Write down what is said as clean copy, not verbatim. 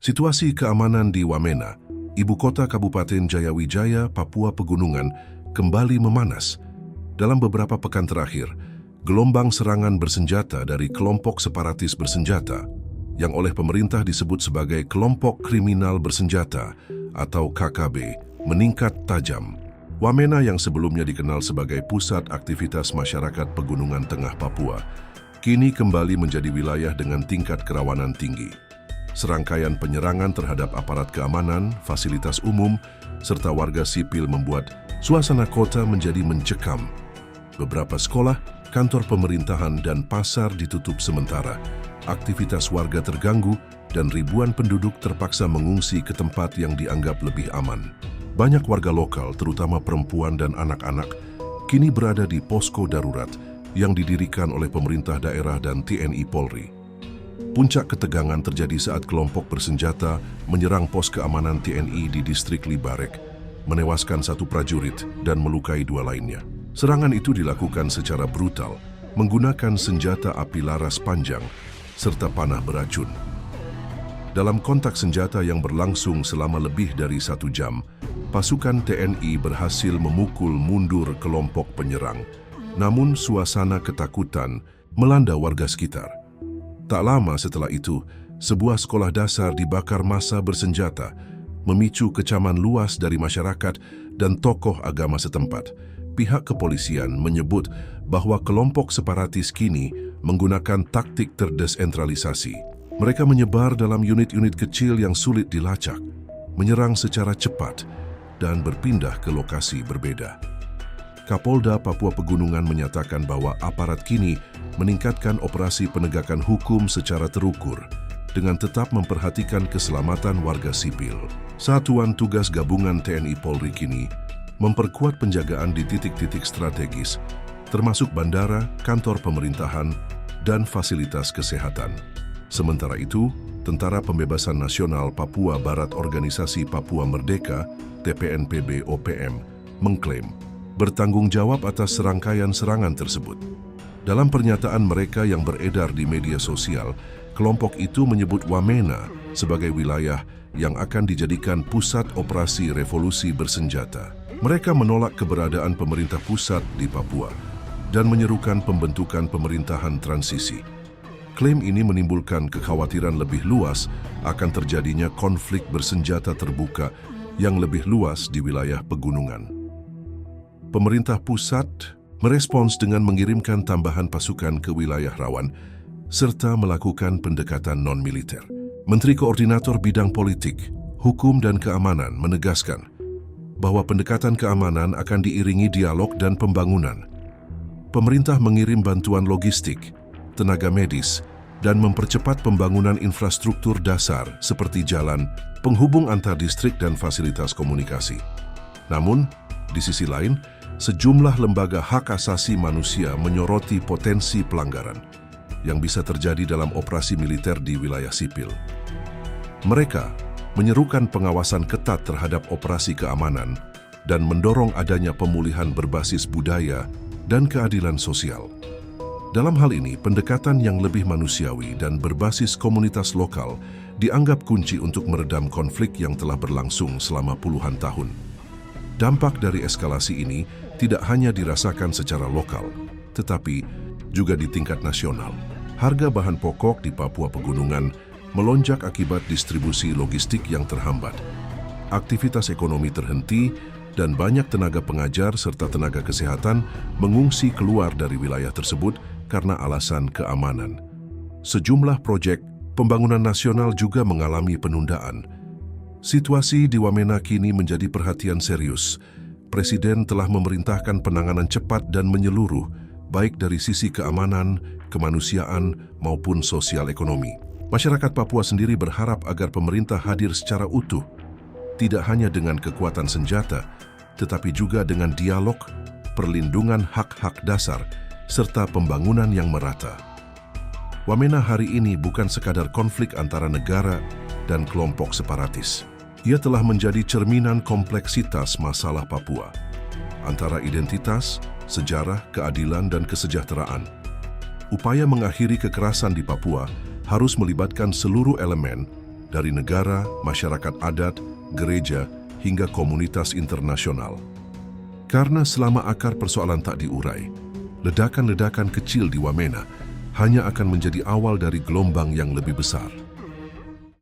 Situasi keamanan di Wamena, ibu kota Kabupaten Jayawijaya, Papua Pegunungan, kembali memanas. Dalam beberapa pekan terakhir, gelombang serangan bersenjata dari kelompok separatis bersenjata, yang oleh pemerintah disebut sebagai kelompok kriminal bersenjata atau KKB, meningkat tajam. Wamena yang sebelumnya dikenal sebagai pusat aktivitas masyarakat Pegunungan Tengah Papua, kini kembali menjadi wilayah dengan tingkat kerawanan tinggi. Serangkaian penyerangan terhadap aparat keamanan, fasilitas umum, serta warga sipil membuat suasana kota menjadi mencekam. Beberapa sekolah, kantor pemerintahan, dan pasar ditutup sementara. Aktivitas warga terganggu dan ribuan penduduk terpaksa mengungsi ke tempat yang dianggap lebih aman. Banyak warga lokal, terutama perempuan dan anak-anak, kini berada di posko darurat yang didirikan oleh pemerintah daerah dan TNI Polri. Puncak ketegangan terjadi saat kelompok bersenjata menyerang pos keamanan TNI di distrik Libarek, menewaskan satu prajurit dan melukai dua lainnya. Serangan itu dilakukan secara brutal, menggunakan senjata api laras panjang, serta panah beracun. Dalam kontak senjata yang berlangsung selama lebih dari 1 jam, pasukan TNI berhasil memukul mundur kelompok penyerang. Namun suasana ketakutan melanda warga sekitar. Tak lama setelah itu, sebuah sekolah dasar dibakar massa bersenjata, memicu kecaman luas dari masyarakat dan tokoh agama setempat. Pihak kepolisian menyebut bahwa kelompok separatis kini menggunakan taktik terdesentralisasi. Mereka menyebar dalam unit-unit kecil yang sulit dilacak, menyerang secara cepat, dan berpindah ke lokasi berbeda. Kapolda Papua Pegunungan menyatakan bahwa aparat kini meningkatkan operasi penegakan hukum secara terukur dengan tetap memperhatikan keselamatan warga sipil. Satuan Tugas Gabungan TNI Polri kini memperkuat penjagaan di titik-titik strategis, termasuk bandara, kantor pemerintahan, dan fasilitas kesehatan. Sementara itu, Tentara Pembebasan Nasional Papua Barat Organisasi Papua Merdeka, TPNPB-OPM, mengklaim bertanggung jawab atas serangkaian serangan tersebut. Dalam pernyataan mereka yang beredar di media sosial, kelompok itu menyebut Wamena sebagai wilayah yang akan dijadikan pusat operasi revolusi bersenjata. Mereka menolak keberadaan pemerintah pusat di Papua dan menyerukan pembentukan pemerintahan transisi. Klaim ini menimbulkan kekhawatiran lebih luas akan terjadinya konflik bersenjata terbuka yang lebih luas di wilayah pegunungan. Pemerintah pusat merespons dengan mengirimkan tambahan pasukan ke wilayah rawan serta melakukan pendekatan non-militer. Menteri Koordinator Bidang Politik, Hukum dan Keamanan menegaskan bahwa pendekatan keamanan akan diiringi dialog dan pembangunan. Pemerintah mengirim bantuan logistik, tenaga medis, dan mempercepat pembangunan infrastruktur dasar seperti jalan, penghubung antar distrik dan fasilitas komunikasi. Namun, di sisi lain, sejumlah lembaga hak asasi manusia menyoroti potensi pelanggaran yang bisa terjadi dalam operasi militer di wilayah sipil. Mereka menyerukan pengawasan ketat terhadap operasi keamanan dan mendorong adanya pemulihan berbasis budaya dan keadilan sosial. Dalam hal ini, pendekatan yang lebih manusiawi dan berbasis komunitas lokal dianggap kunci untuk meredam konflik yang telah berlangsung selama puluhan tahun. Dampak dari eskalasi ini tidak hanya dirasakan secara lokal, tetapi juga di tingkat nasional. Harga bahan pokok di Papua Pegunungan melonjak akibat distribusi logistik yang terhambat. Aktivitas ekonomi terhenti dan banyak tenaga pengajar serta tenaga kesehatan mengungsi keluar dari wilayah tersebut karena alasan keamanan. Sejumlah proyek pembangunan nasional juga mengalami penundaan. Situasi di Wamena kini menjadi perhatian serius. Presiden telah memerintahkan penanganan cepat dan menyeluruh, baik dari sisi keamanan, kemanusiaan, maupun sosial ekonomi. Masyarakat Papua sendiri berharap agar pemerintah hadir secara utuh, tidak hanya dengan kekuatan senjata, tetapi juga dengan dialog, perlindungan hak-hak dasar, serta pembangunan yang merata. Wamena hari ini bukan sekadar konflik antara negara dan kelompok separatis. Ia telah menjadi cerminan kompleksitas masalah Papua, antara identitas, sejarah, keadilan, dan kesejahteraan. Upaya mengakhiri kekerasan di Papua harus melibatkan seluruh elemen dari negara, masyarakat adat, gereja, hingga komunitas internasional. Karena selama akar persoalan tak diurai, ledakan-ledakan kecil di Wamena hanya akan menjadi awal dari gelombang yang lebih besar.